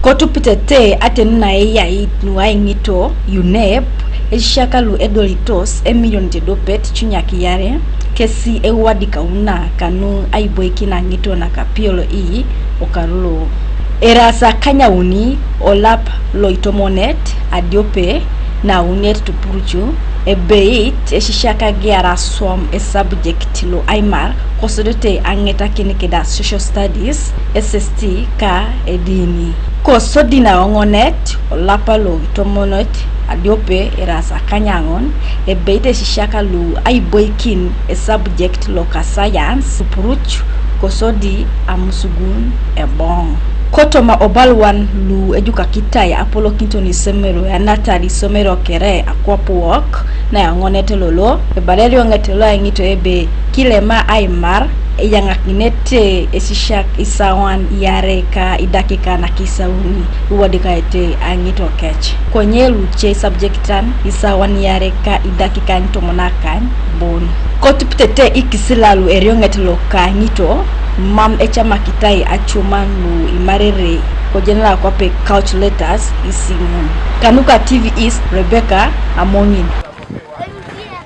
Kotupitete atenuna ya itnuwa ngito Uneb eshakalu edolitos emilion tedopet chunyaki yare kesi ewadika una kanu aiboiki na ngito na kapiolo okarulo erasa kanyauni olap loitomonet adiope na unet tupuruchu ebeit eshishaka giara som subject lo aimar kosodote angeta kinikeda social studies SST ka edini kosodina ongonet olapa loitomonet adiope erasa kanyangon ebeit eshishaka lu aiboikin subject lo ka science tupuruchu kosodi amusugun ebong kotoma obalwan lu eduka kitaya Apollo Kintoni semero ya natali somero kere akwapo walk na yangonete lolo ebaleri ongetelo ngito ebe kilema aimar yangakinete esishak isawan yareka idakika na kisauni uwadika ete angito kech konyelu che subjectan isawan yareka idakika ntomonakan bon kotuptete ikisilalu eriongetelo ka ngito mam echama kitai achumanu imarere kojenela kwape couch letters isimu kanuka TV East Rebecca Amongin.